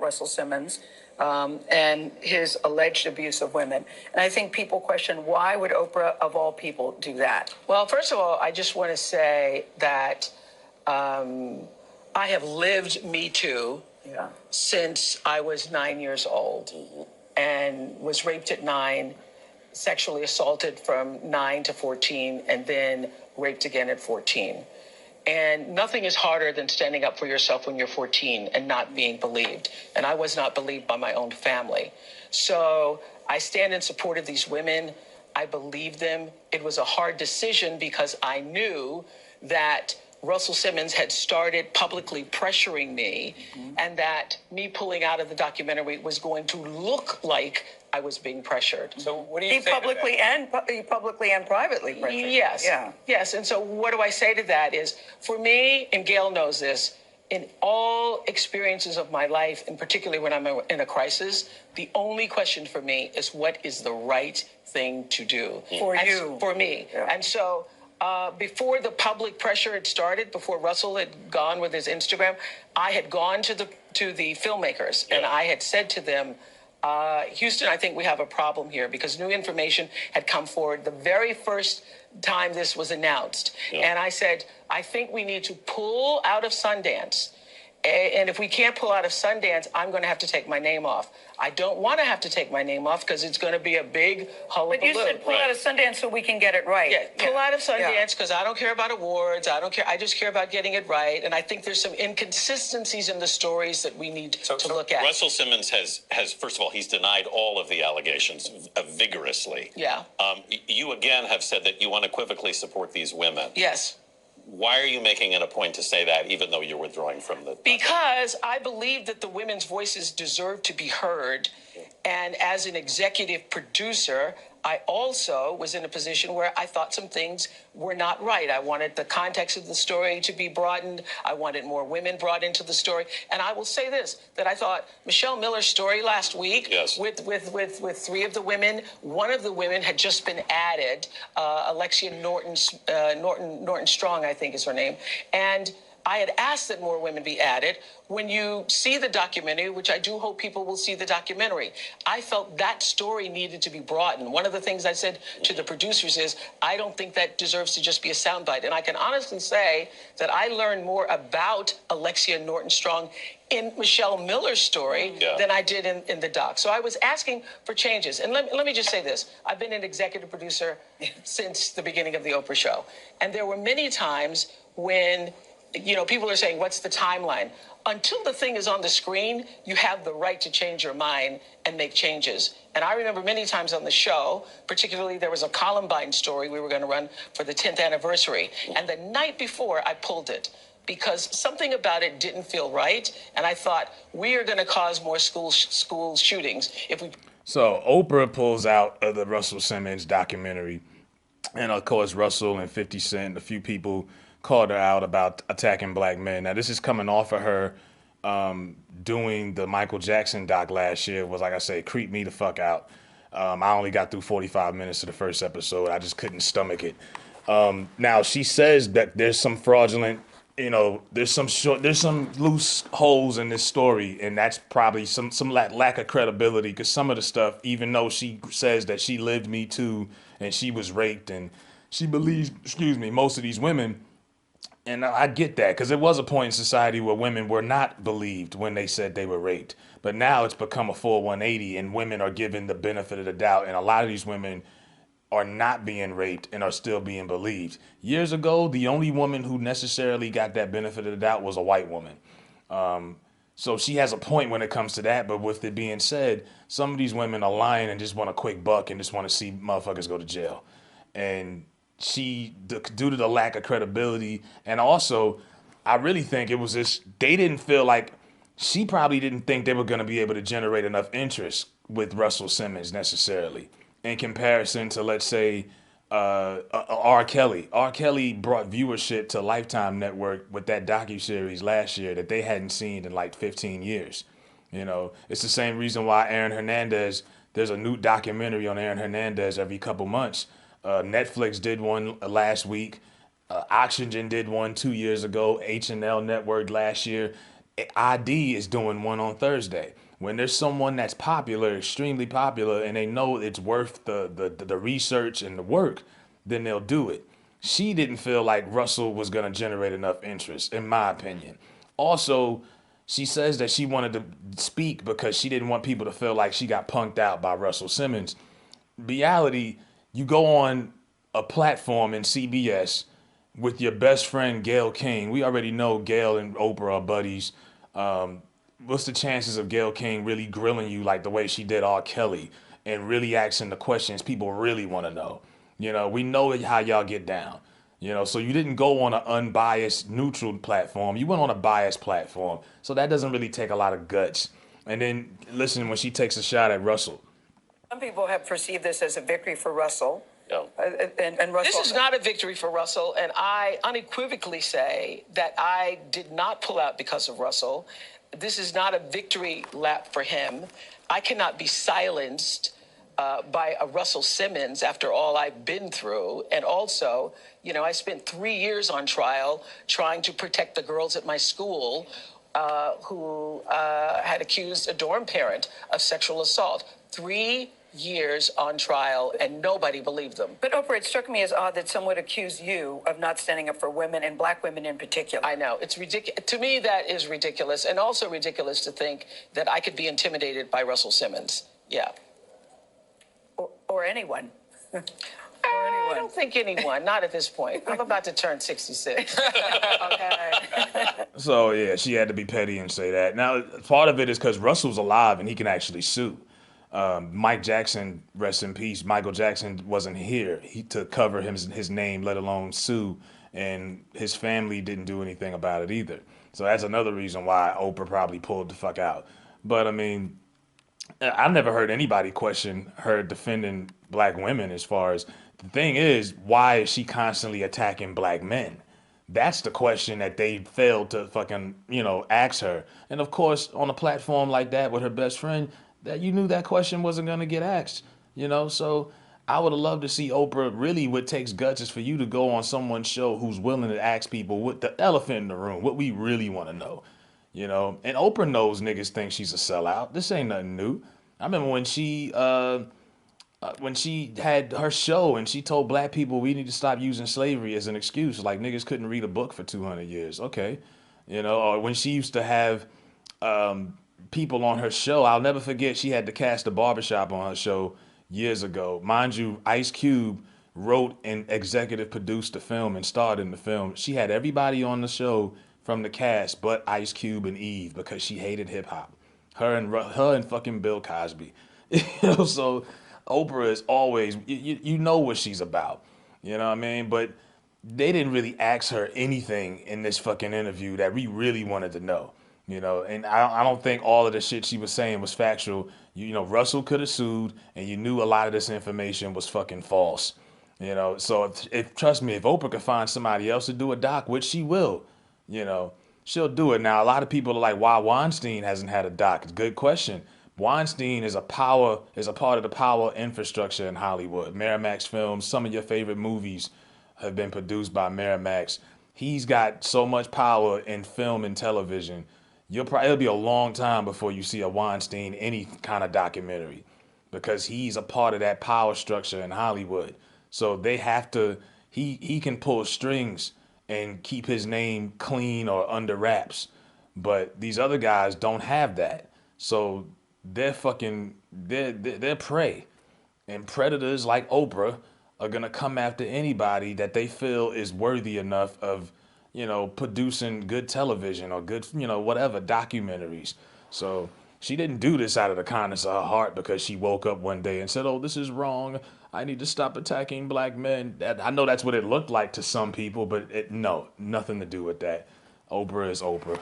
Russell Simmons and his alleged abuse of women. And I think people question, why would Oprah, of all people, do that? Well, first of all, I just want to say that I have lived Me Too since I was 9 years old and was raped at 9, sexually assaulted from 9 to 14, and then raped again at 14. And nothing is harder than standing up for yourself when you're 14 and not being believed. And I was not believed by my own family. So I stand in support of these women. I believe them. It was a hard decision because I knew that Russell Simmons had started publicly pressuring me, and that me pulling out of the documentary was going to look like I was being pressured. So what do you say publicly and privately pressured? Yes. Yeah. Yes. And so what do I say to that is, for me, and Gayle knows this, in all experiences of my life, and particularly when I'm in a crisis, the only question for me is, what is the right thing to do? For you. For me. Yeah. And so before the public pressure had started, before Russell had gone with his Instagram, I had gone to the filmmakers and I had said to them, Houston, I think we have a problem here, because new information had come forward the very first time this was announced. And I said, I think we need to pull out of Sundance. And if we can't pull out of Sundance, I'm going to have to take my name off. I don't want to have to take my name off because it's going to be a big hullabaloo. But you said pull out of Sundance so we can get it right. Yeah, pull out of Sundance because I don't care about awards. I don't care. I just care about getting it right. And I think there's some inconsistencies in the stories that we need to look at. Russell Simmons has first of all, he's denied all of the allegations vigorously. Yeah. You again have said that you unequivocally support these women. Yes. Why are you making it a point to say that, even though you're withdrawing from the... Because I believe that the women's voices deserve to be heard. And as an executive producer, I also was in a position where I thought some things were not right. I wanted the context of the story to be broadened. I wanted more women brought into the story. And I will say this, that I thought Michelle Miller's story last week with 3 of the women, one of the women had just been added, Alexia Norton Strong, I think is her name. And I had asked that more women be added. When you see the documentary, which I do hope people will see the documentary, I felt that story needed to be broadened. One of the things I said to the producers is, I don't think that deserves to just be a soundbite. And I can honestly say that I learned more about Alexia Norton Strong in Michelle Miller's story than I did in the doc. So I was asking for changes. And let me just say this. I've been an executive producer since the beginning of the Oprah show. And there were many times when people are saying, what's the timeline? Until the thing is on the screen, you have the right to change your mind and make changes. And I remember many times on the show, particularly there was a Columbine story we were going to run for the 10th anniversary. And the night before, I pulled it because something about it didn't feel right. And I thought, we are going to cause more school shootings if we... So Oprah pulls out of the Russell Simmons documentary. And of course, Russell and 50 Cent and a few people called her out about attacking black men. Now, this is coming off of her doing the Michael Jackson doc last year. Was, like I say, creeped me the fuck out. I only got through 45 minutes of the first episode. I just couldn't stomach it. Now, she says that there's some fraudulent, there's some loose holes in this story, and that's probably some lack of credibility, because some of the stuff, even though she says that she lived Me Too and she was raped and she believes, most of these women. And I get that, because there was a point in society where women were not believed when they said they were raped. But now it's become a full 180, and women are given the benefit of the doubt. And a lot of these women are not being raped and are still being believed. Years ago, the only woman who necessarily got that benefit of the doubt was a white woman. So she has a point when it comes to that. But with it being said, some of these women are lying and just want a quick buck and just want to see motherfuckers go to jail. And she, due to the lack of credibility, and also I really think it was this, they didn't feel like, she probably didn't think they were going to be able to generate enough interest with Russell Simmons necessarily in comparison to, let's say, R. Kelly. R. Kelly brought viewership to Lifetime Network with that docuseries last year that they hadn't seen in like 15 years. It's the same reason why Aaron Hernandez, there's a new documentary on Aaron Hernandez every couple months. Netflix did one last week. Oxygen did one 2 years ago. H&L Network last year. ID is doing one on Thursday. When there's someone that's popular, extremely popular, and they know it's worth the research and the work, then they'll do it. She didn't feel like Russell was going to generate enough interest, in my opinion. Also, she says that she wanted to speak because she didn't want people to feel like she got punked out by Russell Simmons. Reality, you go on a platform in CBS with your best friend Gayle King. We already know Gayle and Oprah are buddies. What's the chances of Gayle King really grilling you like the way she did R. Kelly and really asking the questions people really want to know? We know how y'all get down. So you didn't go on an unbiased, neutral platform. You went on a biased platform. So that doesn't really take a lot of guts. And then listen, when she takes a shot at Russell. Some people have perceived this as a victory for Russell. Yeah. And Russell. This is not a victory for Russell, and I unequivocally say that I did not pull out because of Russell. This is not a victory lap for him. I cannot be silenced by a Russell Simmons after all I've been through. And also, I spent 3 years on trial trying to protect the girls at my school who had accused a dorm parent of sexual assault. 3 years on trial, and nobody believed them. But Oprah, it struck me as odd that some would accuse you of not standing up for women and black women in particular. I know, it's ridiculous. To me, that is ridiculous, and also ridiculous to think that I could be intimidated by Russell Simmons. Yeah. Or anyone. I don't think anyone, not at this point. I'm about to turn 66. Okay. So yeah, she had to be petty and say that. Now, part of it is because Russell's alive and he can actually sue. Mike Jackson, rest in peace. Michael Jackson wasn't here to cover his name, let alone sue, and his family didn't do anything about it either. So that's another reason why Oprah probably pulled the fuck out. But I mean, I've never heard anybody question her defending black women. As far as the thing is, why is she constantly attacking black men? That's the question that they failed to fucking, ask her. And of course, on a platform like that with her best friend, that you knew that question wasn't going to get asked, So I would have loved to see Oprah. Really, what takes guts is for you to go on someone's show who's willing to ask people what the elephant in the room, what we really want to know, And Oprah knows niggas think she's a sellout. This ain't nothing new. I remember when she had her show and she told black people we need to stop using slavery as an excuse, like niggas couldn't read a book for 200 years. Okay. Or when she used to have people on her show. I'll never forget she had to cast a barbershop on her show years ago. Mind you, Ice Cube wrote and executive produced the film and starred in the film. She had everybody on the show from the cast but Ice Cube and Eve because she hated hip hop. Her and fucking Bill Cosby. So Oprah is always, you know what she's about. You know what I mean? But they didn't really ask her anything in this fucking interview that we really wanted to know. And I don't think all of the shit she was saying was factual. Russell could have sued, and you knew a lot of this information was fucking false. So trust me, if Oprah could find somebody else to do a doc, which she will, she'll do it. Now, a lot of people are like, why Weinstein hasn't had a doc? It's a good question. Weinstein is a part of the power infrastructure in Hollywood. Miramax Films, some of your favorite movies have been produced by Miramax. He's got so much power in film and television. It'll be a long time before you see a Weinstein any kind of documentary because he's a part of that power structure in Hollywood. So they have to, he can pull strings and keep his name clean or under wraps. But these other guys don't have that. So they're prey. And predators like Oprah are going to come after anybody that they feel is worthy enough of producing good television or good, whatever, documentaries. So she didn't do this out of the kindness of her heart because she woke up one day and said, oh, this is wrong. I need to stop attacking black men. I know that's what it looked like to some people, but no, nothing to do with that. Oprah is Oprah.